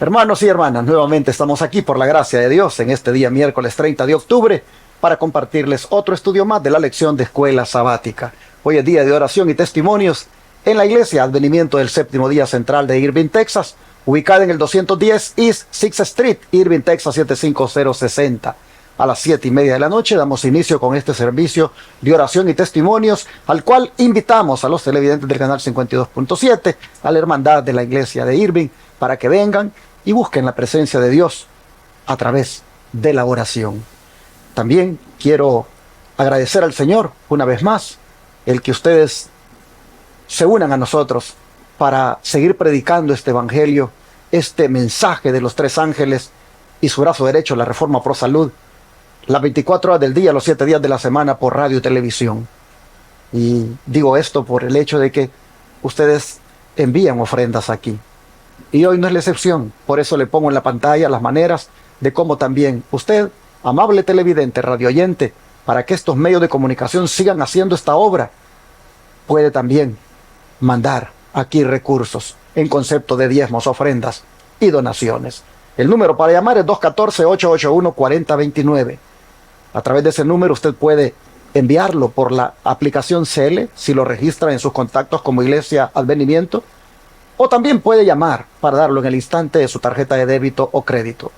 Hermanos y hermanas, nuevamente estamos aquí por la gracia de Dios en este día miércoles 30 de octubre para compartirles otro estudio más de la lección de escuela sabática. Hoy es día de oración y testimonios en la iglesia Advenimiento del Séptimo Día Central de Irving, Texas, ubicada en el 210 East 6th Street, Irving, Texas 75060. A las 7:30 de la noche damos inicio con este servicio de oración y testimonios, al cual invitamos a los televidentes del canal 52.7, a la hermandad de la iglesia de Irving, para que vengan y busquen la presencia de Dios a través de la oración. También quiero agradecer al Señor una vez más el que ustedes se unan a nosotros para seguir predicando este evangelio, este mensaje de los tres ángeles y su brazo derecho, la Reforma Pro Salud, las 24 horas del día, los 7 días de la semana por radio y televisión. Y digo esto por el hecho de que ustedes envían ofrendas aquí. Y hoy no es la excepción. Por eso le pongo en la pantalla las maneras de cómo también usted, amable televidente, radioyente, para que estos medios de comunicación sigan haciendo esta obra, puede también mandar aquí recursos en concepto de diezmos, ofrendas y donaciones. El número para llamar es 214-881-4029. A través de ese número usted puede enviarlo por la aplicación CL, si lo registra en sus contactos como Iglesia Advenimiento, o también puede llamar para darlo en el instante de su tarjeta de débito o crédito.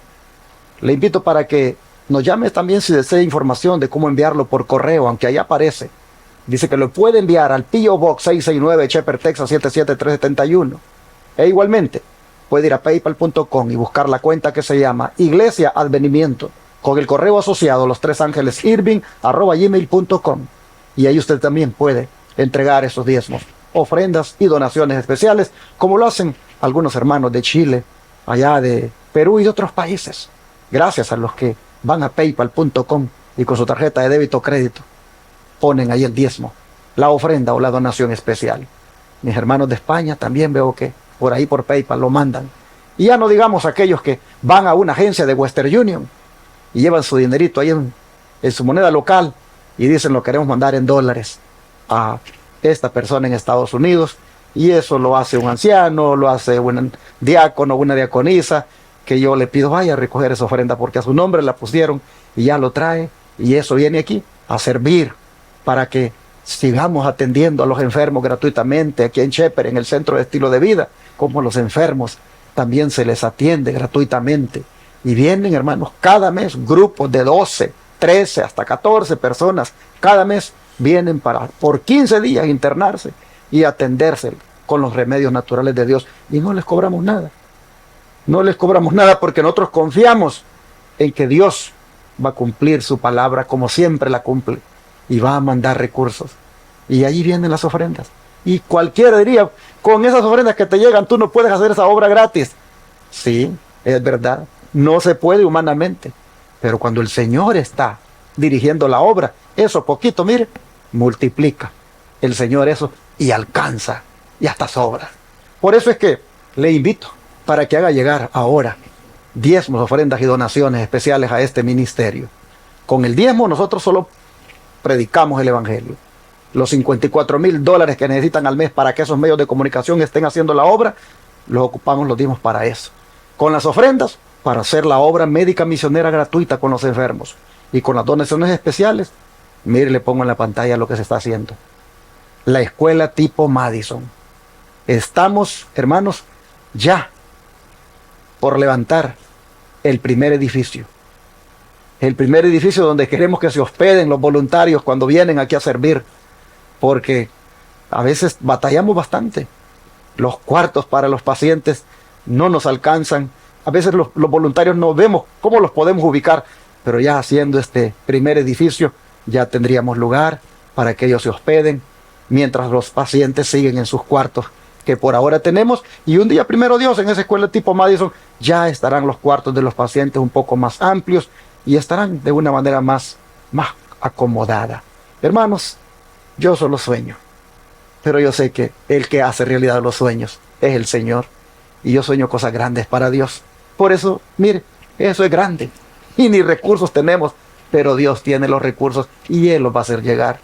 Le invito para que nos llame también si desea información de cómo enviarlo por correo, aunque ahí aparece. Dice que lo puede enviar al P.O. Box 669, Shepherd, Texas 77371. E igualmente puede ir a paypal.com y buscar la cuenta que se llama Iglesia Advenimiento, con el correo asociado los tres ángeles irving@gmail.com, y ahí usted también puede entregar esos diezmos, ofrendas y donaciones especiales, como lo hacen algunos hermanos de Chile, allá de Perú y de otros países, gracias a los que van a paypal.com y con su tarjeta de débito o crédito ponen ahí el diezmo, la ofrenda o la donación especial. Mis hermanos de España también veo que por ahí por PayPal lo mandan. Y ya no digamos aquellos que van a una agencia de Western Union y llevan su dinerito ahí en su moneda local y dicen lo queremos mandar en dólares a esta persona en Estados Unidos, y eso lo hace un anciano, lo hace un diácono, una diaconisa, que yo le pido vaya a recoger esa ofrenda porque a su nombre la pusieron y ya lo trae, y eso viene aquí a servir para que sigamos atendiendo a los enfermos gratuitamente aquí en Shepherd, en el Centro de Estilo de Vida, como los enfermos también se les atiende gratuitamente. Y vienen, hermanos, cada mes grupos de 12, 13, hasta 14 personas, cada mes vienen por 15 días internarse y atenderse con los remedios naturales de Dios. Y no les cobramos nada. No les cobramos nada porque nosotros confiamos en que Dios va a cumplir su palabra como siempre la cumple y va a mandar recursos. Y allí vienen las ofrendas. Y cualquiera diría, con esas ofrendas que te llegan, tú no puedes hacer esa obra gratis. Sí, es verdad. No se puede humanamente, pero cuando el Señor está dirigiendo la obra, eso poquito, mire, multiplica el Señor eso y alcanza y hasta sobra. Por eso es que le invito para que haga llegar ahora diezmos, ofrendas y donaciones especiales a este ministerio. Con el diezmo nosotros solo predicamos el evangelio. Los $54,000 que necesitan al mes para que esos medios de comunicación estén haciendo la obra, los ocupamos, los dimos para eso. Con las ofrendas, para hacer la obra médica misionera gratuita con los enfermos. Y con las donaciones especiales, mire, le pongo en la pantalla lo que se está haciendo. La escuela tipo Madison. Estamos, hermanos, ya por levantar el primer edificio. El primer edificio donde queremos que se hospeden los voluntarios cuando vienen aquí a servir. Porque a veces batallamos bastante. Los cuartos para los pacientes no nos alcanzan. A veces los voluntarios no vemos cómo los podemos ubicar, pero ya haciendo este primer edificio ya tendríamos lugar para que ellos se hospeden, mientras los pacientes siguen en sus cuartos que por ahora tenemos, y un día, primero Dios, en esa escuela tipo Madison ya estarán los cuartos de los pacientes un poco más amplios y estarán de una manera más acomodada. Hermanos, yo solo sueño, pero yo sé que el que hace realidad los sueños es el Señor, y yo sueño cosas grandes para Dios. Por eso, mire, eso es grande. Y ni recursos tenemos, pero Dios tiene los recursos y Él los va a hacer llegar.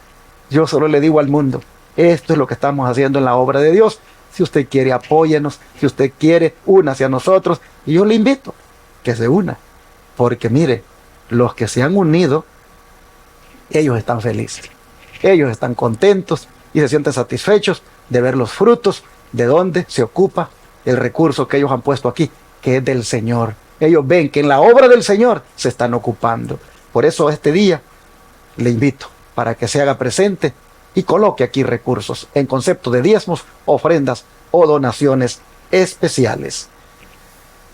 Yo solo le digo al mundo, esto es lo que estamos haciendo en la obra de Dios, Si usted quiere, apóyenos. Si usted quiere, únase a nosotros. Y yo le invito que se una. Porque mire, los que se han unido, ellos están felices. Ellos están contentos y se sienten satisfechos de ver los frutos de donde se ocupa el recurso que ellos han puesto aquí, que es del Señor. Ellos ven que en la obra del Señor se están ocupando. Por eso este día le invito para que se haga presente y coloque aquí recursos en concepto de diezmos, ofrendas o donaciones especiales.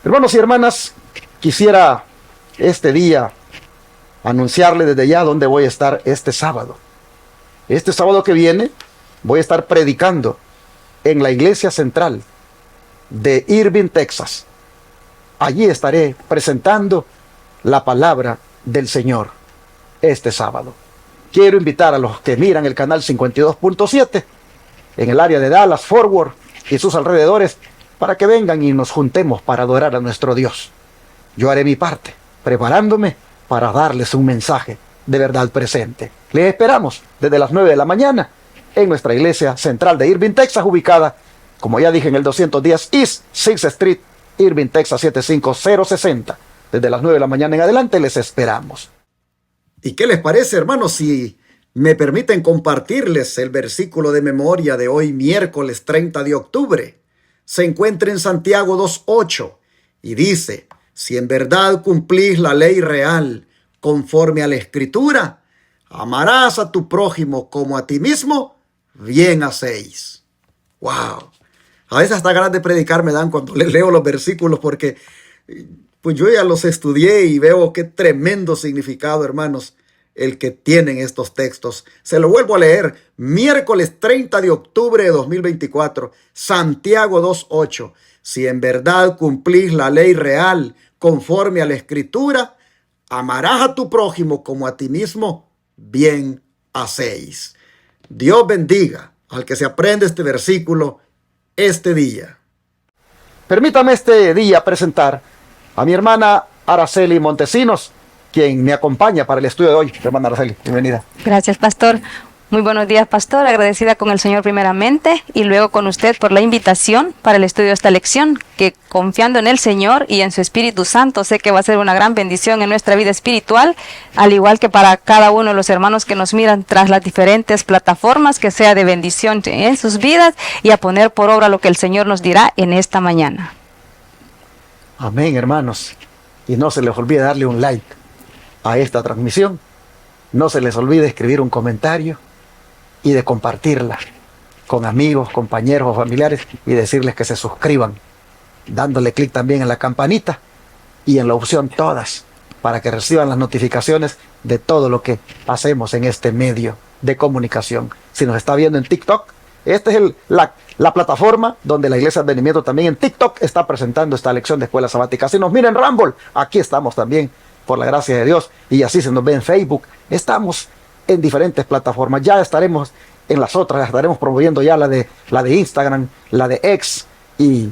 Hermanos y hermanas, quisiera este día anunciarle desde ya dónde voy a estar este sábado. Este sábado que viene voy a estar predicando en la iglesia central de Irving, Texas. Allí estaré presentando la palabra del Señor este sábado. Quiero invitar a los que miran el canal 52.7 en el área de Dallas, Fort Worth y sus alrededores para que vengan y nos juntemos para adorar a nuestro Dios. Yo haré mi parte, preparándome para darles un mensaje de verdad presente. Les esperamos desde las 9 de la mañana en nuestra iglesia central de Irving, Texas, ubicada, como ya dije, en el 210 East 6th Street, Irving, Texas 75060. Desde las 9 de la mañana en adelante les esperamos. ¿Y qué les parece, hermanos, si me permiten compartirles el versículo de memoria de hoy, miércoles 30 de octubre? Se encuentra en Santiago 2:8 y dice: si en verdad cumplís la ley real conforme a la Escritura, amarás a tu prójimo como a ti mismo, bien hacéis. ¡Wow! A veces hasta ganas de predicar me dan cuando les leo los versículos, porque pues yo ya los estudié y veo qué tremendo significado, hermanos, el que tienen estos textos. Se lo vuelvo a leer. Miércoles 30 de octubre de 2024, Santiago 2:8. Si en verdad cumplís la ley real conforme a la Escritura, amarás a tu prójimo como a ti mismo, bien hacéis. Dios bendiga al que se aprende este versículo este día. Permítame este día presentar a mi hermana Araceli Montesinos, quien me acompaña para el estudio de hoy. Hermana Araceli, bienvenida. Gracias, pastor. Muy buenos días, pastor. Agradecida con el Señor primeramente y luego con usted por la invitación para el estudio de esta lección, que confiando en el Señor y en su Espíritu Santo, sé que va a ser una gran bendición en nuestra vida espiritual, al igual que para cada uno de los hermanos que nos miran tras las diferentes plataformas, que sea de bendición en sus vidas y a poner por obra lo que el Señor nos dirá en esta mañana. Amén, hermanos. Y no se les olvide darle un like a esta transmisión. No se les olvide escribir un comentario y de compartirla con amigos, compañeros o familiares y decirles que se suscriban, dándole clic también en la campanita y en la opción todas para que reciban las notificaciones de todo lo que hacemos en este medio de comunicación. Si nos está viendo en TikTok, esta es la plataforma donde la Iglesia Advenimiento también en TikTok está presentando esta lección de escuela sabática. Si nos miran en Rumble, aquí estamos también por la gracia de Dios, y así se nos ve en Facebook. Estamos en diferentes plataformas. Ya estaremos en las otras, estaremos promoviendo ya la de Instagram, la de X, y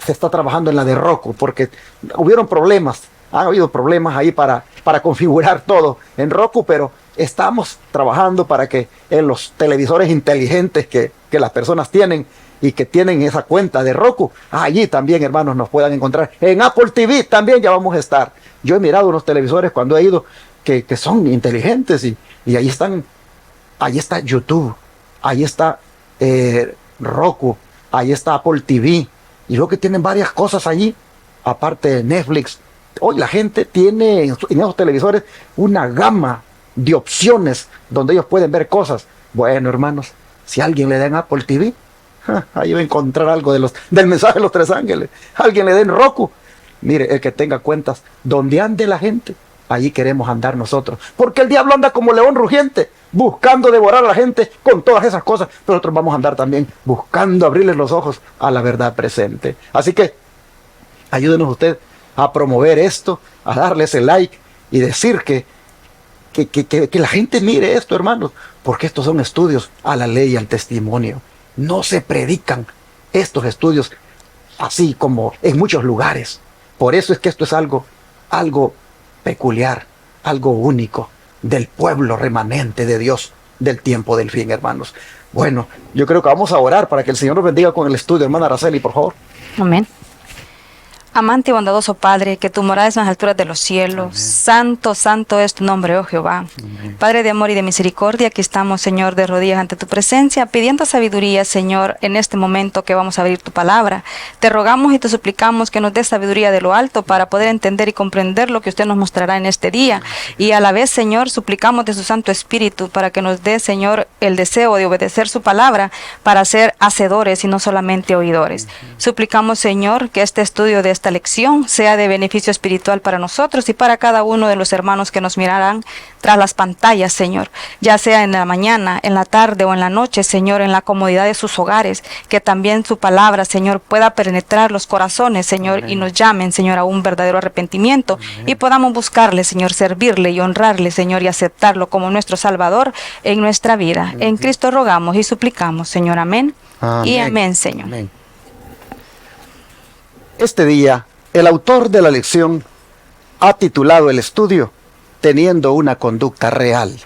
se está trabajando en la de Roku, porque hubieron problemas, han habido problemas ahí para configurar todo en Roku, pero estamos trabajando para que en los televisores inteligentes que las personas tienen y que tienen esa cuenta de Roku, allí también, hermanos, nos puedan encontrar. En Apple TV también ya vamos a estar. Yo he mirado unos televisores cuando he ido que son inteligentes y ahí están, ahí está YouTube, ahí está Roku, ahí está Apple TV, y veo que tienen varias cosas allí, aparte de Netflix. Hoy la gente tiene en esos televisores una gama de opciones donde ellos pueden ver cosas. Bueno, hermanos, si alguien le da en Apple TV, ahí va a encontrar algo del mensaje de los tres ángeles. Alguien le da en Roku. Mire, el que tenga cuentas donde ande la gente, allí queremos andar nosotros. Porque el diablo anda como león rugiente, buscando devorar a la gente con todas esas cosas. Pero nosotros vamos a andar también buscando abrirles los ojos a la verdad presente. Así que ayúdenos usted a promover esto, a darle ese like y decir que la gente mire esto, hermanos, porque estos son estudios a la ley y al testimonio. No se predican estos estudios así como en muchos lugares. Por eso es que esto es algo peculiar, algo único del pueblo remanente de Dios del tiempo del fin, hermanos. Bueno, yo creo que vamos a orar para que el Señor nos bendiga con el estudio, hermana Araceli, por favor. Amén. Amante y bondadoso Padre, que tu morada es en las alturas de los cielos. Amén. Santo, santo es tu nombre, oh Jehová. Amén. Padre de amor y de misericordia, aquí estamos, Señor, de rodillas ante tu presencia, pidiendo sabiduría, Señor, en este momento que vamos a abrir tu palabra. Te rogamos y te suplicamos que nos des sabiduría de lo alto para poder entender y comprender lo que usted nos mostrará en este día. Y a la vez, Señor, suplicamos de su Santo Espíritu para que nos dé, Señor, el deseo de obedecer su palabra para ser hacedores y no solamente oidores. Suplicamos, Señor, que este estudio de esta lección sea de beneficio espiritual para nosotros y para cada uno de los hermanos que nos mirarán tras las pantallas, Señor, ya sea en la mañana, en la tarde o en la noche, Señor, en la comodidad de sus hogares, que también su palabra, Señor, pueda penetrar los corazones, Señor, amén, y nos llamen, Señor, a un verdadero arrepentimiento, amén, y podamos buscarle, Señor, servirle y honrarle, Señor, y aceptarlo como nuestro Salvador en nuestra vida. Amén. En Cristo rogamos y suplicamos, Señor, amén, amén. Y amén, Señor. Amén. Este día, el autor de la lección ha titulado el estudio Teniendo una conducta real.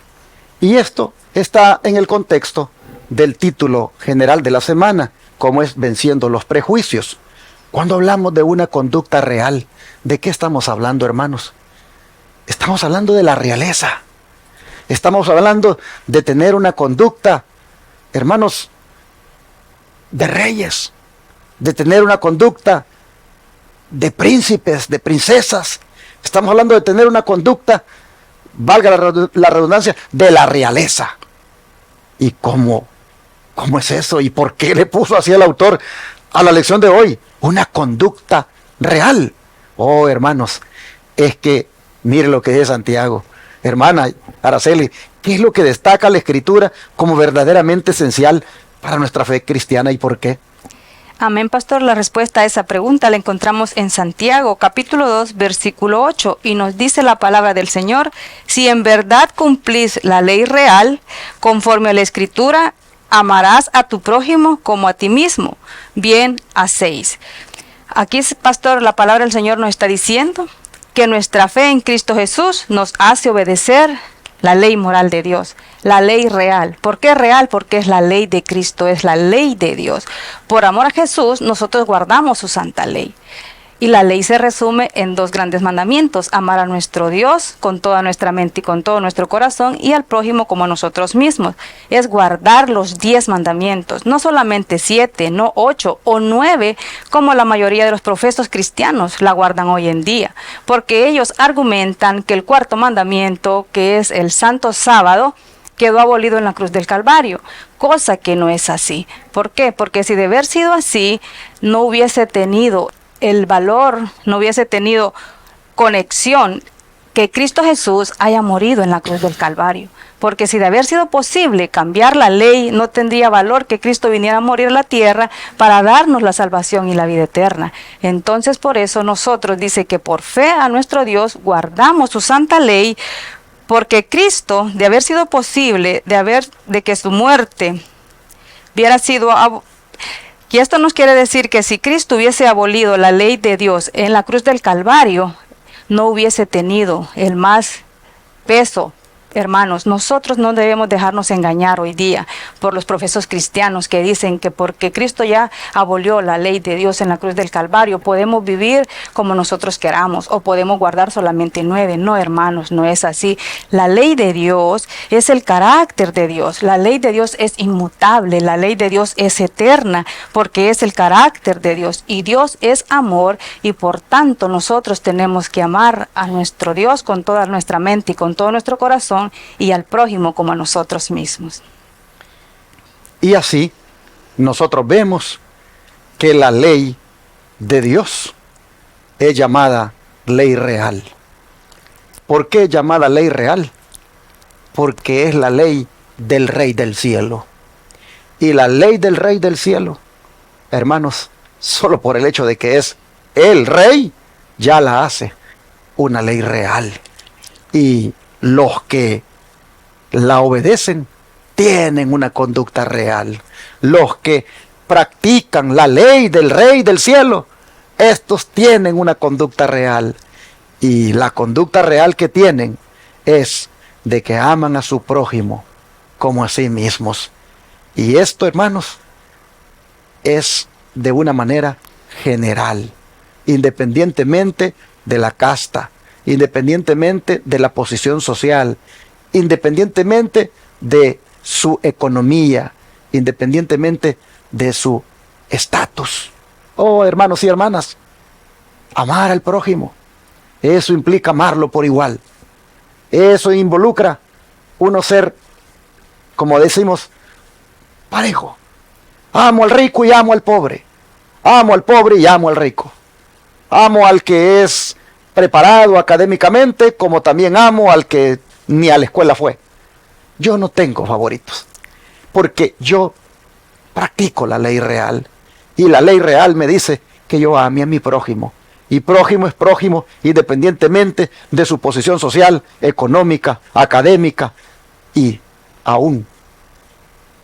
Y esto está en el contexto del título general de la semana, como es Venciendo los Prejuicios. Cuando hablamos de una conducta real, ¿de qué estamos hablando, hermanos? Estamos hablando de la realeza. Estamos hablando de tener una conducta, hermanos, de reyes, de tener una conducta de príncipes, de princesas. Estamos hablando de tener una conducta, valga la redundancia, de la realeza. ¿Y cómo es eso? ¿Y por qué le puso así el autor a la lección de hoy? Una conducta real. Oh, hermanos, es que mire lo que dice Santiago. Hermana Araceli, ¿qué es lo que destaca la Escritura como verdaderamente esencial para nuestra fe cristiana y por qué? Amén, pastor. La respuesta a esa pregunta la encontramos en Santiago, capítulo 2, versículo 8, y nos dice la palabra del Señor: si en verdad cumplís la ley real, conforme a la Escritura, amarás a tu prójimo como a ti mismo. Bien hacéis. Aquí, pastor, la palabra del Señor nos está diciendo que nuestra fe en Cristo Jesús nos hace obedecer la ley moral de Dios, la ley real. ¿Por qué real? Porque es la ley de Cristo, es la ley de Dios. Por amor a Jesús, nosotros guardamos su santa ley. Y la ley se resume en dos grandes mandamientos: amar a nuestro Dios con toda nuestra mente y con todo nuestro corazón, y al prójimo como a nosotros mismos. Es guardar los 10 mandamientos, no solamente 7, no 8 o 9, como la mayoría de los profesos cristianos la guardan hoy en día, porque ellos argumentan que el cuarto mandamiento, que es el santo sábado, quedó abolido en la cruz del Calvario, cosa que no es así. ¿Por qué? Porque si de haber sido así, no hubiese tenido el valor, no hubiese tenido conexión que Cristo Jesús haya morido en la cruz del Calvario. Porque si de haber sido posible cambiar la ley, no tendría valor que Cristo viniera a morir en la tierra para darnos la salvación y la vida eterna. Entonces, por eso nosotros, dice que por fe a nuestro Dios guardamos su santa ley, porque Cristo, de haber sido posible, de que su muerte hubiera sido... Y esto nos quiere decir que si Cristo hubiese abolido la ley de Dios en la cruz del Calvario, no hubiese tenido el más peso. Hermanos, nosotros no debemos dejarnos engañar hoy día por los profesos cristianos que dicen que porque Cristo ya abolió la ley de Dios en la cruz del Calvario, podemos vivir como nosotros queramos o podemos guardar solamente 9. No, hermanos, no es así. La ley de Dios es el carácter de Dios. La ley de Dios es inmutable. La ley de Dios es eterna porque es el carácter de Dios. Y Dios es amor, y por tanto nosotros tenemos que amar a nuestro Dios con toda nuestra mente y con todo nuestro corazón, y al prójimo como a nosotros mismos. Y así nosotros vemos que la ley de Dios es llamada ley real. ¿Por qué es llamada ley real? Porque es la ley del Rey del cielo. Y la ley del Rey del cielo, hermanos, solo por el hecho de que es el Rey, ya la hace una ley real. Y los que la obedecen tienen una conducta real. Los que practican la ley del Rey del cielo, estos tienen una conducta real. Y la conducta real que tienen es de que aman a su prójimo como a sí mismos. Y esto, hermanos, es de una manera general, independientemente de la casta, independientemente de la posición social, independientemente de su economía, independientemente de su estatus. Oh, hermanos y hermanas, amar al prójimo, eso implica amarlo por igual. Eso involucra uno ser, como decimos, parejo. Amo al rico y amo al pobre. Amo al pobre y amo al rico. Amo al que es preparado académicamente, como también amo al que ni a la escuela fue. Yo no tengo favoritos, porque yo practico la ley real. Y la ley real me dice que yo ame a mi prójimo. Y prójimo es prójimo independientemente de su posición social, económica, académica y aún,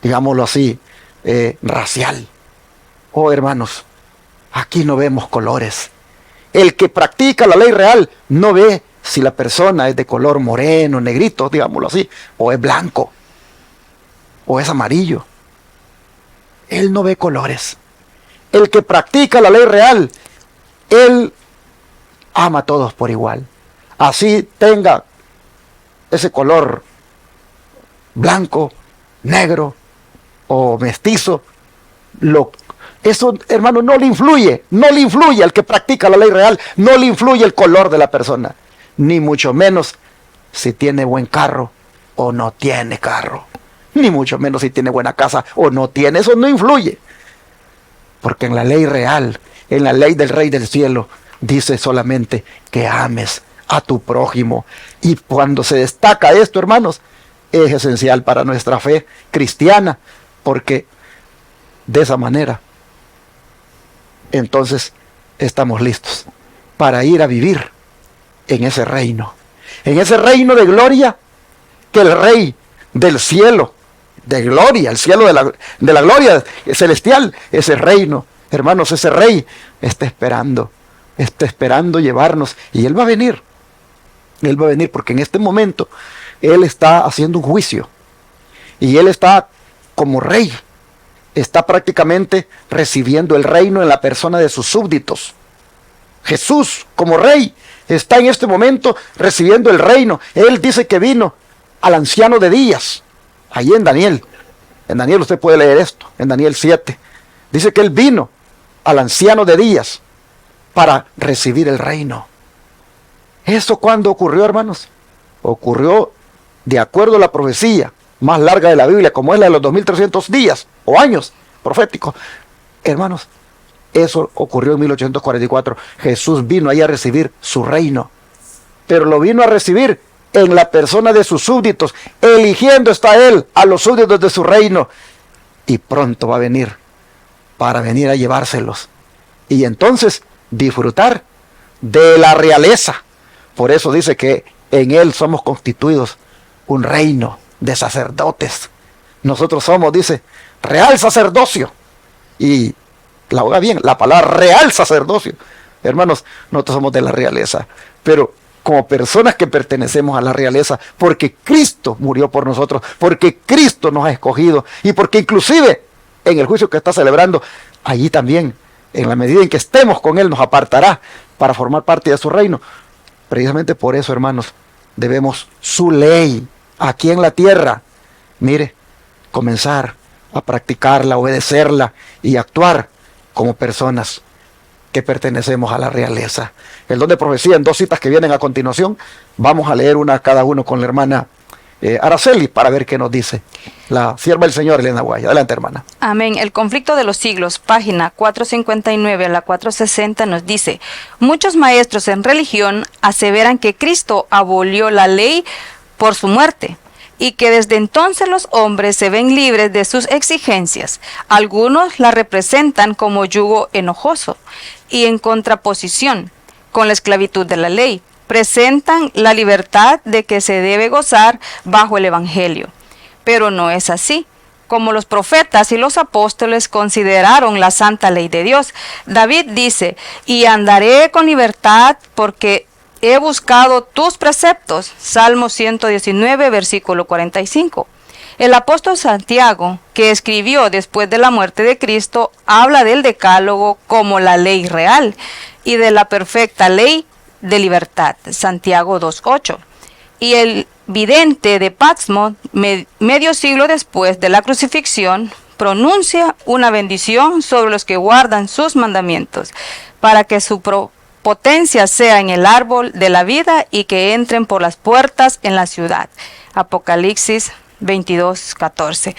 digámoslo así, racial. Oh, hermanos, aquí no vemos colores. El que practica la ley real no ve si la persona es de color moreno, negrito, digámoslo así, o es blanco, o es amarillo. Él no ve colores. El que practica la ley real, él ama a todos por igual. Así tenga ese color blanco, negro o mestizo. Eso, hermano, no le influye al que practica la ley real, no le influye el color de la persona, ni mucho menos si tiene buen carro o no tiene carro, ni mucho menos si tiene buena casa o no tiene. Eso no influye, porque en la ley real, en la ley del Rey del Cielo, dice solamente que ames a tu prójimo. Y cuando se destaca esto, hermanos, es esencial para nuestra fe cristiana, porque de esa manera entonces estamos listos para ir a vivir en ese reino de gloria que el Rey del cielo, de gloria, el cielo de la gloria celestial, ese reino, hermanos, ese Rey está esperando llevarnos, y Él va a venir porque en este momento Él está haciendo un juicio, y Él está como Rey, está prácticamente recibiendo el reino en la persona de sus súbditos. Jesús, como Rey, está en este momento recibiendo el reino. Él dice que vino al anciano de días. Allí en Daniel usted puede leer esto, en Daniel 7. Dice que Él vino al anciano de días para recibir el reino. ¿Eso cuándo ocurrió, hermanos? Ocurrió de acuerdo a la profecía más larga de la Biblia, como es la de los 2300 días o años proféticos. Hermanos, eso ocurrió en 1844. Jesús vino ahí a recibir su reino, pero lo vino a recibir en la persona de sus súbditos. Eligiendo está Él a los súbditos de su reino, y pronto va a venir para venir a llevárselos y entonces disfrutar de la realeza. Por eso dice que en Él somos constituidos un reino de sacerdotes. Nosotros somos, dice, real sacerdocio. Y la oiga bien, la palabra real sacerdocio. Hermanos, nosotros somos de la realeza, pero como personas que pertenecemos a la realeza, porque Cristo murió por nosotros, porque Cristo nos ha escogido, y porque inclusive en el juicio que está celebrando, allí también, en la medida en que estemos con Él, nos apartará para formar parte de su reino. Precisamente por eso, hermanos, debemos su ley aquí en la tierra, mire, comenzar a practicarla, obedecerla y actuar como personas que pertenecemos a la realeza. El don de profecía, en dos citas que vienen a continuación, vamos a leer una cada uno con la hermana Araceli para ver qué nos dice la sierva del Señor, Elena Guaya. Adelante, hermana. Amén. El conflicto de los siglos, página 459 a la 460, nos dice: muchos maestros en religión aseveran que Cristo abolió la ley por su muerte, y que desde entonces los hombres se ven libres de sus exigencias. Algunos la representan como yugo enojoso y en contraposición con la esclavitud de la ley. Presentan la libertad de que se debe gozar bajo el Evangelio. Pero no es así. Como los profetas y los apóstoles consideraron la santa ley de Dios. David dice: y andaré con libertad porque he buscado tus preceptos. Salmo 119, versículo 45. El apóstol Santiago, que escribió después de la muerte de Cristo, habla del decálogo como la ley real y de la perfecta ley de libertad, Santiago 2:8. Y el vidente de Patmos, medio siglo después de la crucifixión, pronuncia una bendición sobre los que guardan sus mandamientos, para que su potencia sea en el árbol de la vida y que entren por las puertas en la ciudad. Apocalipsis 22:14.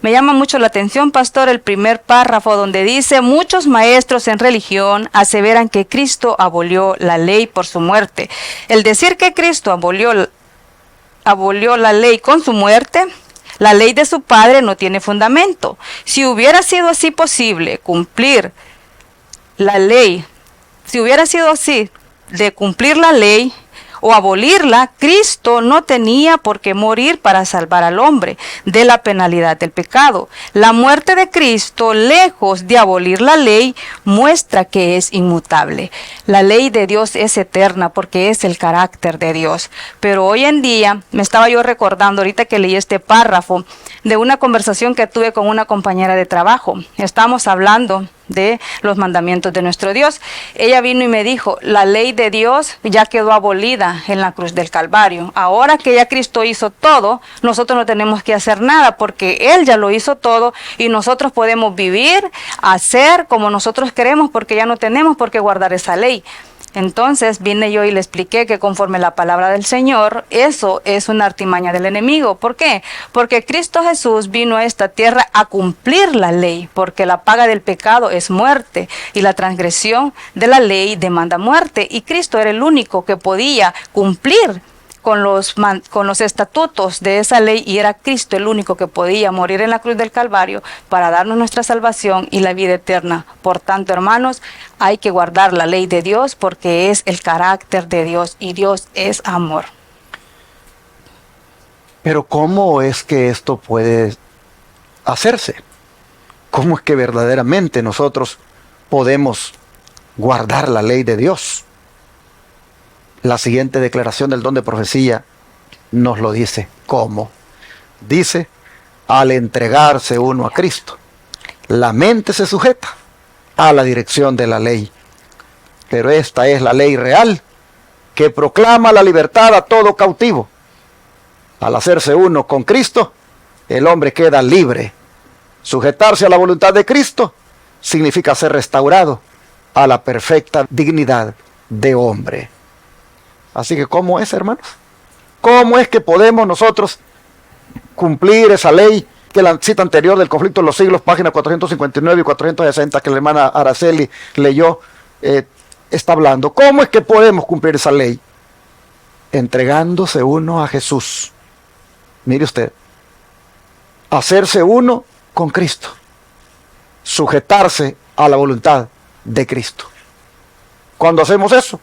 Me llama mucho la atención, pastor, el primer párrafo donde dice: muchos maestros en religión aseveran que Cristo abolió la ley por su muerte. El decir que Cristo abolió la ley con su muerte, la ley de su Padre no tiene fundamento. Si hubiera sido así posible cumplir la ley, si hubiera sido así de cumplir la ley o abolirla, Cristo no tenía por qué morir para salvar al hombre de la penalidad del pecado. La muerte de Cristo, lejos de abolir la ley, muestra que es inmutable. La ley de Dios es eterna porque es el carácter de Dios. Pero hoy en día, me estaba yo recordando ahorita que leí este párrafo de una conversación que tuve con una compañera de trabajo. Estábamos hablando de los mandamientos de nuestro Dios. Ella vino y me dijo: la ley de Dios ya quedó abolida en la cruz del Calvario. Ahora que ya Cristo hizo todo, nosotros no tenemos que hacer nada porque Él ya lo hizo todo y nosotros podemos vivir, hacer como nosotros queremos porque ya no tenemos por qué guardar esa ley. Entonces vine yo y le expliqué que conforme la palabra del Señor, eso es una artimaña del enemigo. ¿Por qué? Porque Cristo Jesús vino a esta tierra a cumplir la ley, porque la paga del pecado es muerte y la transgresión de la ley demanda muerte. Y Cristo era el único que podía cumplir con los estatutos de esa ley, y era Cristo el único que podía morir en la cruz del Calvario para darnos nuestra salvación y la vida eterna. Por tanto, hermanos, hay que guardar la ley de Dios porque es el carácter de Dios y Dios es amor. Pero ¿cómo es que esto puede hacerse? ¿Cómo es que verdaderamente nosotros podemos guardar la ley de Dios? La siguiente declaración del don de profecía nos lo dice. ¿Cómo? Dice: al entregarse uno a Cristo, la mente se sujeta a la dirección de la ley. Pero esta es la ley real que proclama la libertad a todo cautivo. Al hacerse uno con Cristo, el hombre queda libre. Sujetarse a la voluntad de Cristo significa ser restaurado a la perfecta dignidad de hombre. Así que, ¿cómo es, hermanos? ¿Cómo es que podemos nosotros cumplir esa ley que la cita anterior del conflicto de los siglos, páginas 459 y 460, que la hermana Araceli leyó, está hablando? ¿Cómo es que podemos cumplir esa ley? Entregándose uno a Jesús. Mire usted, hacerse uno con Cristo, sujetarse a la voluntad de Cristo. Cuando hacemos eso,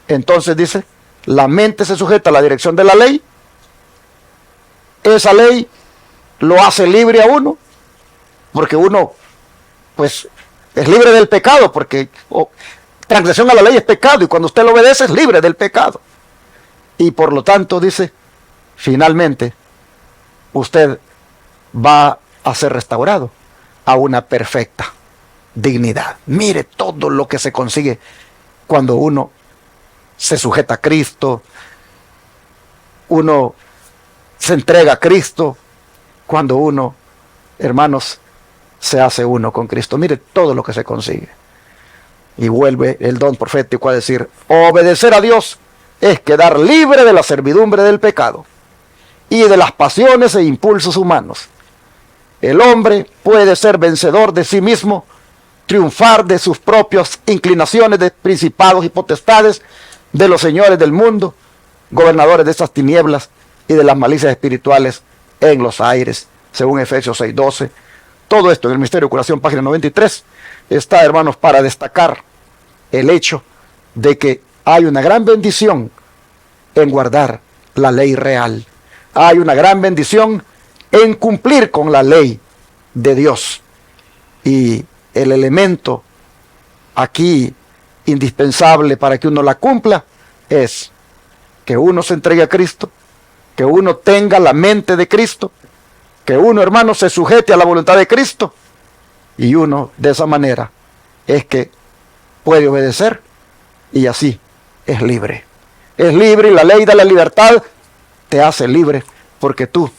entonces dice, la mente se sujeta a la dirección de la ley. Esa ley lo hace libre a uno, porque uno, pues, es libre del pecado, porque transgresión a la ley es pecado, y cuando usted lo obedece es libre del pecado. Y por lo tanto, dice, finalmente, usted va a ser restaurado a una perfecta dignidad. Mire todo lo que se consigue cuando uno se sujeta a Cristo, uno se entrega a Cristo, cuando uno, hermanos, se hace uno con Cristo. Mire todo lo que se consigue. Y vuelve el don profético a decir: obedecer a Dios es quedar libre de la servidumbre del pecado y de las pasiones e impulsos humanos. El hombre puede ser vencedor de sí mismo, triunfar de sus propias inclinaciones, de principados y potestades, de los señores del mundo, gobernadores de estas tinieblas y de las malicias espirituales en los aires, según Efesios 6:12. Todo esto en el Misterio de Curación, página 93, está, hermanos, para destacar el hecho de que hay una gran bendición en guardar la ley real. Hay una gran bendición en cumplir con la ley de Dios. Y el elemento aquí indispensable para que uno la cumpla es que uno se entregue a Cristo, que uno tenga la mente de Cristo, que uno, hermano, se sujete a la voluntad de Cristo, y uno de esa manera es que puede obedecer y así es libre. Es libre y la ley de la libertad te hace libre porque tú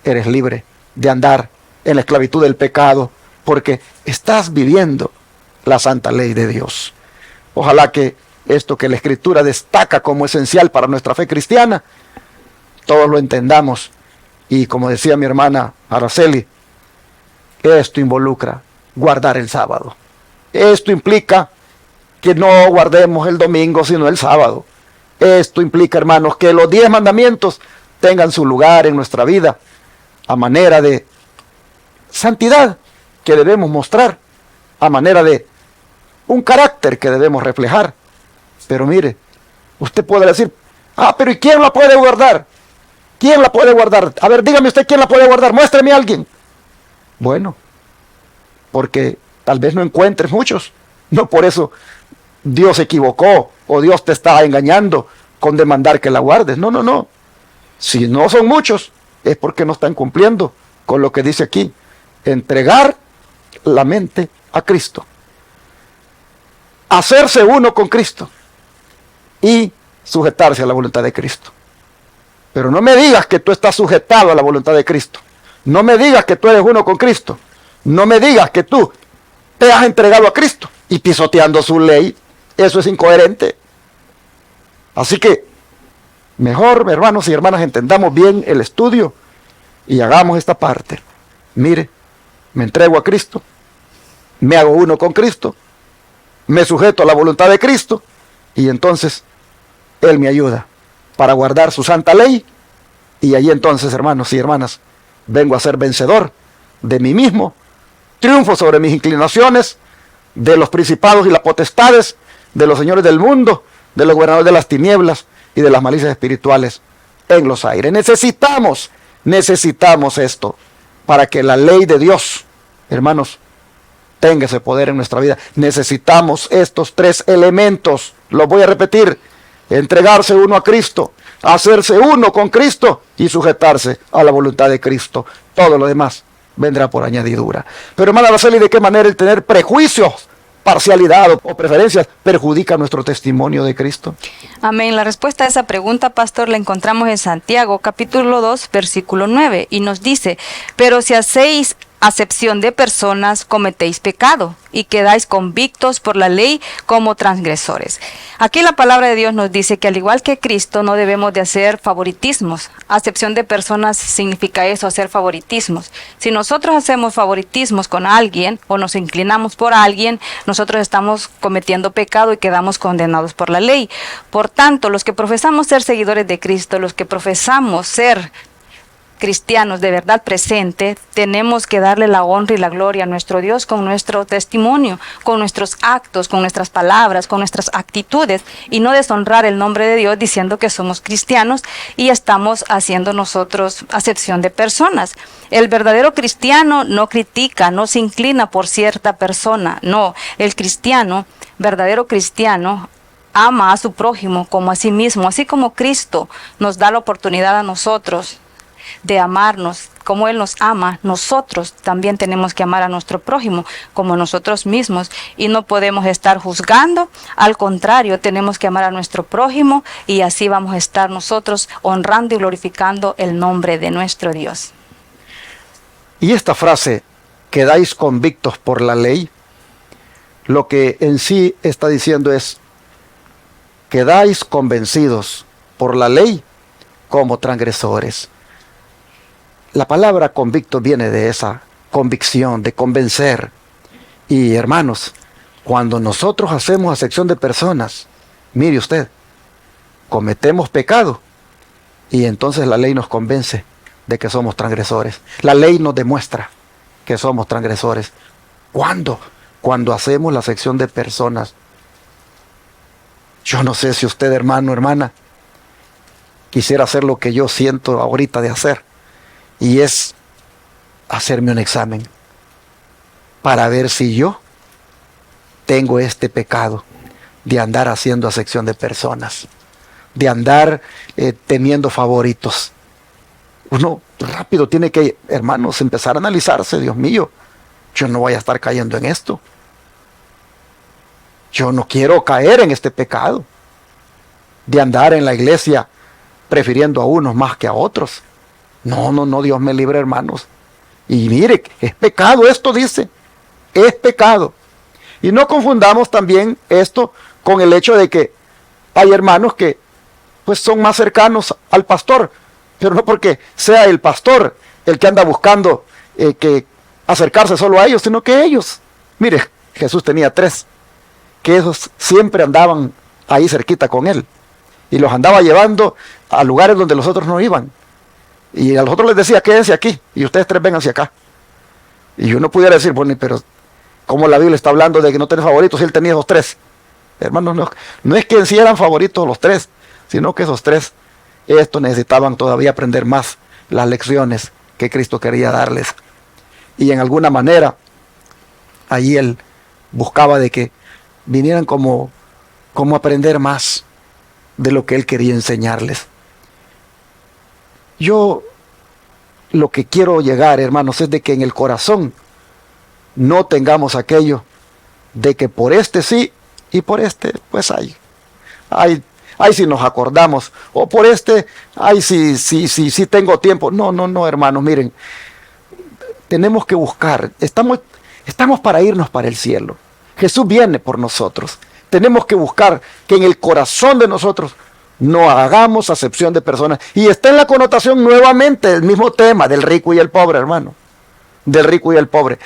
eres libre de andar en la esclavitud del pecado porque estás viviendo la santa ley de Dios. Ojalá que esto que la Escritura destaca como esencial para nuestra fe cristiana, todos lo entendamos. Y como decía mi hermana Araceli, esto involucra guardar el sábado. Esto implica que no guardemos el domingo, sino el sábado. Esto implica, hermanos, que los 10 mandamientos tengan su lugar en nuestra vida a manera de santidad que debemos mostrar, a manera de un carácter que debemos reflejar. Pero mire, usted puede decir, pero ¿y quién la puede guardar? ¿Quién la puede guardar? A ver, dígame usted quién la puede guardar, muéstreme a alguien. Bueno, porque tal vez no encuentres muchos. No por eso Dios se equivocó o Dios te está engañando con demandar que la guardes. No, no, no. Si no son muchos, es porque no están cumpliendo con lo que dice aquí. Entregar la mente a Cristo. Hacerse uno con Cristo. Y sujetarse a la voluntad de Cristo. Pero no me digas que tú estás sujetado a la voluntad de Cristo. No me digas que tú eres uno con Cristo. No me digas que tú te has entregado a Cristo y pisoteando su ley. Eso es incoherente. Así que mejor, hermanos y hermanas, entendamos bien el estudio y hagamos esta parte. Mire, me entrego a Cristo, me hago uno con Cristo, me sujeto a la voluntad de Cristo y entonces Él me ayuda para guardar su santa ley y ahí entonces, hermanos y hermanas, vengo a ser vencedor de mí mismo, triunfo sobre mis inclinaciones, de los principados y las potestades, de los señores del mundo, de los gobernadores de las tinieblas y de las malicias espirituales en los aires. Necesitamos esto para que la ley de Dios, hermanos, tenga ese poder en nuestra vida. Necesitamos estos 3 elementos. Los voy a repetir. Entregarse uno a Cristo, hacerse uno con Cristo y sujetarse a la voluntad de Cristo. Todo lo demás vendrá por añadidura. Pero hermana Araceli, ¿de qué manera el tener prejuicios, parcialidad o preferencias perjudica nuestro testimonio de Cristo? Amén. La respuesta a esa pregunta, pastor, la encontramos en Santiago, capítulo 2, versículo 9, y nos dice: pero si hacéis acepción de personas, cometéis pecado y quedáis convictos por la ley como transgresores. Aquí la palabra de Dios nos dice que al igual que Cristo no debemos de hacer favoritismos. Acepción de personas significa eso, hacer favoritismos. Si nosotros hacemos favoritismos con alguien o nos inclinamos por alguien, nosotros estamos cometiendo pecado y quedamos condenados por la ley. Por tanto, los que profesamos ser seguidores de Cristo, los que profesamos ser cristianos de verdad presente, tenemos que darle la honra y la gloria a nuestro Dios con nuestro testimonio, con nuestros actos, con nuestras palabras, con nuestras actitudes, y no deshonrar el nombre de Dios diciendo que somos cristianos y estamos haciendo nosotros acepción de personas. El verdadero cristiano no critica, no se inclina por cierta persona, no. El cristiano, verdadero cristiano, ama a su prójimo como a sí mismo, así como Cristo nos da la oportunidad a nosotros de amarnos como Él nos ama. Nosotros también tenemos que amar a nuestro prójimo como nosotros mismos, y no podemos estar juzgando. Al contrario, tenemos que amar a nuestro prójimo, y así vamos a estar nosotros honrando y glorificando el nombre de nuestro Dios. Y esta frase, quedáis convictos por la ley, lo que en sí está diciendo es: quedáis convencidos por la ley como transgresores. La palabra convicto viene de esa convicción, de convencer. Y hermanos, cuando nosotros hacemos acepción de personas, mire usted, cometemos pecado y entonces la ley nos convence de que somos transgresores. La ley nos demuestra que somos transgresores. ¿Cuándo? Cuando hacemos la acepción de personas. Yo no sé si usted, hermano, hermana, quisiera hacer lo que yo siento ahorita de hacer. Y es hacerme un examen para ver si yo tengo este pecado de andar haciendo acepción de personas, de andar teniendo favoritos. Uno rápido tiene que, hermanos, empezar a analizarse. Dios mío, yo no voy a estar cayendo en esto. Yo no quiero caer en este pecado de andar en la iglesia prefiriendo a unos más que a otros. No, no, no, Dios me libre, hermanos. Y mire, es pecado esto, dice. Es pecado. Y no confundamos también esto con el hecho de que hay hermanos que pues son más cercanos al pastor, pero no porque sea el pastor el que anda buscando que acercarse solo a ellos, sino que ellos, mire, Jesús tenía 3, que esos siempre andaban ahí cerquita con él, y los andaba llevando a lugares donde los otros no iban, y a los otros les decía, quédense aquí, y ustedes 3 vengan hacia acá. Y uno pudiera decir, bueno, pero ¿cómo la Biblia está hablando de que no tenés favoritos si él tenía esos 3? Hermanos, no es que en sí eran favoritos los 3, sino que esos 3, estos necesitaban todavía aprender más las lecciones que Cristo quería darles. Y en alguna manera, ahí él buscaba de que vinieran como aprender más de lo que él quería enseñarles. Yo lo que quiero llegar, hermanos, es de que en el corazón no tengamos aquello de que por este sí y por este pues ay si nos acordamos, o por este ay si tengo tiempo. No, hermanos, miren, tenemos que buscar, estamos para irnos para el cielo. Jesús viene por nosotros. Tenemos que buscar que en el corazón de nosotros no hagamos acepción de personas. Y está en la connotación nuevamente el mismo tema del rico y el pobre, hermano. Del rico y el pobre.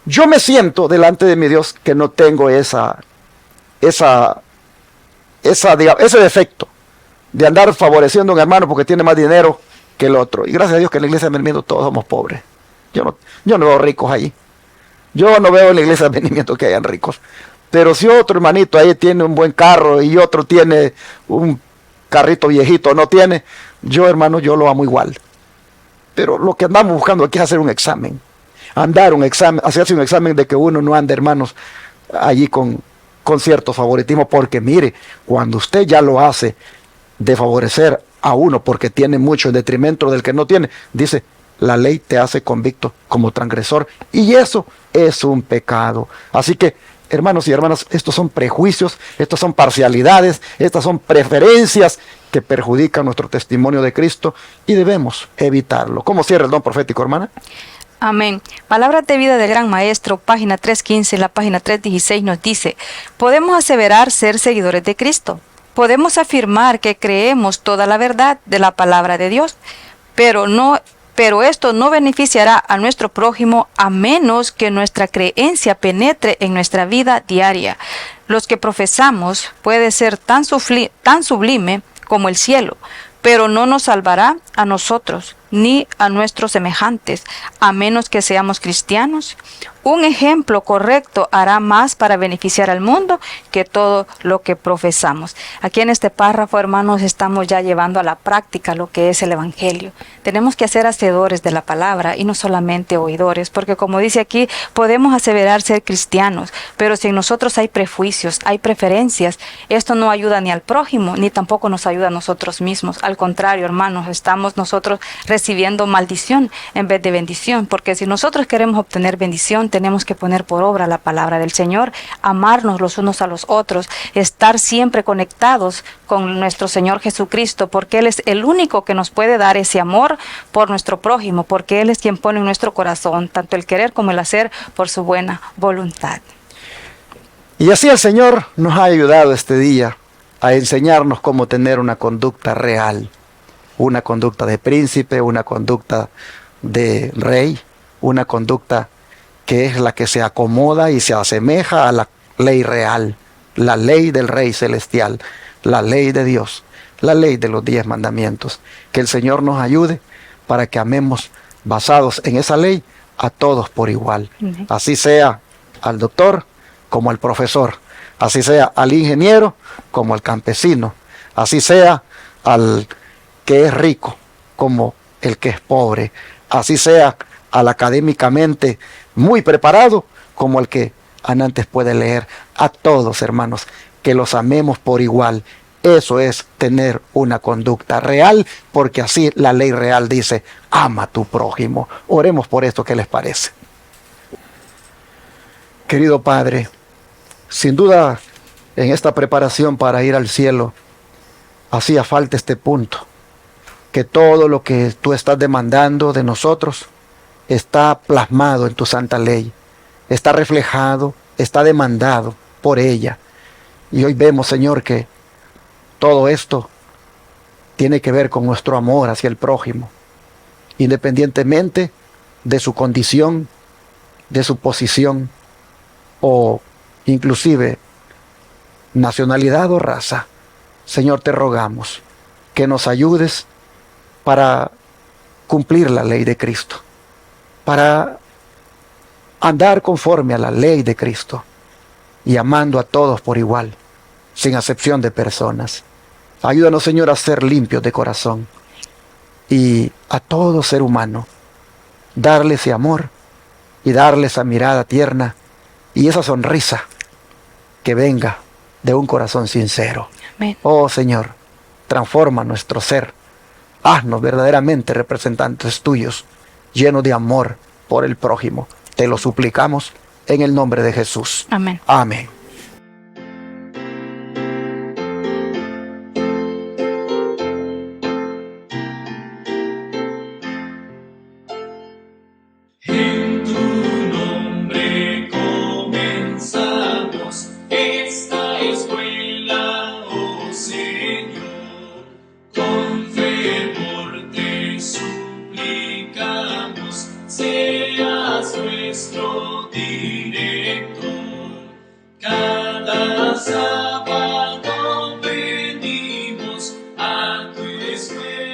Yo me siento delante de mi Dios que no tengo ese defecto de andar favoreciendo a un hermano porque tiene más dinero que el otro. Y gracias a Dios que en la iglesia de Benimiento todos somos pobres. Yo no veo ricos ahí. Yo no veo en la iglesia de Benimiento que hayan ricos. Pero si otro hermanito ahí tiene un buen carro y otro tiene un carrito viejito, no tiene, yo, hermano, yo lo amo igual. Pero lo que andamos buscando aquí es hacer un examen. Hacerse un examen de que uno no ande, hermanos, allí con cierto favoritismo, porque mire, cuando usted ya lo hace de favorecer a uno porque tiene mucho en detrimento del que no tiene, dice, la ley te hace convicto como transgresor, y eso es un pecado. Así que, hermanos y hermanas, estos son prejuicios, estos son parcialidades, estas son preferencias que perjudican nuestro testimonio de Cristo y debemos evitarlo. ¿Cómo cierra el don profético, hermana? Amén. Palabras de vida del Gran Maestro, página 315, la página 316 nos dice: podemos aseverar ser seguidores de Cristo. Podemos afirmar que creemos toda la verdad de la palabra de Dios, pero esto no beneficiará a nuestro prójimo a menos que nuestra creencia penetre en nuestra vida diaria. Los que profesamos puede ser tan sublime como el cielo, pero no nos salvará a nosotros ni a nuestros semejantes, a menos que seamos cristianos. Un ejemplo correcto hará más para beneficiar al mundo que todo lo que profesamos. Aquí en este párrafo, hermanos, estamos ya llevando a la práctica lo que es el Evangelio. Tenemos que ser hacedores de la palabra y no solamente oidores, porque como dice aquí, podemos aseverar ser cristianos, pero si en nosotros hay prejuicios, hay preferencias, esto no ayuda ni al prójimo, ni tampoco nos ayuda a nosotros mismos. Al contrario, hermanos, estamos nosotros recibiendo maldición en vez de bendición, porque si nosotros queremos obtener bendición, tenemos que poner por obra la palabra del Señor, amarnos los unos a los otros, estar siempre conectados con nuestro Señor Jesucristo, porque Él es el único que nos puede dar ese amor por nuestro prójimo, porque Él es quien pone en nuestro corazón tanto el querer como el hacer por su buena voluntad. Y así el Señor nos ha ayudado este día a enseñarnos cómo tener una conducta real, una conducta de príncipe, una conducta de rey, una conducta que es la que se acomoda y se asemeja a la ley real, la ley del Rey Celestial, la ley de Dios, la ley de los 10 mandamientos. Que el Señor nos ayude para que amemos basados en esa ley a todos por igual. Así sea al doctor como al profesor, así sea al ingeniero como al campesino, así sea al que es rico como el que es pobre, así sea al académicamente muy preparado como el que antes puede leer. A todos, hermanos, que los amemos por igual Eso es tener una conducta real, porque así la ley real dice, ama a tu prójimo. Oremos por esto, ¿qué les parece? Querido Padre, sin duda en esta preparación para ir al cielo, hacía falta este punto, que todo lo que tú estás demandando de nosotros está plasmado en tu santa ley, está reflejado, está demandado por ella. Y hoy vemos, Señor, que todo esto tiene que ver con nuestro amor hacia el prójimo, independientemente de su condición, de su posición o inclusive nacionalidad o raza. Señor, te rogamos que nos ayudes para cumplir la ley de Cristo, para andar conforme a la ley de Cristo y amando a todos por igual, sin acepción de personas. Ayúdanos, Señor, a ser limpios de corazón y a todo ser humano darle ese amor y darle esa mirada tierna y esa sonrisa que venga de un corazón sincero. Amén. Oh Señor, transforma nuestro ser. Haznos verdaderamente representantes tuyos, llenos de amor por el prójimo. Te lo suplicamos en el nombre de Jesús. Amén. Amén. En tu nombre comenzamos esta escuela, oh Señor. Con fervor te suplicamos, seas nuestro director. Cada sábado venimos a tu escuela.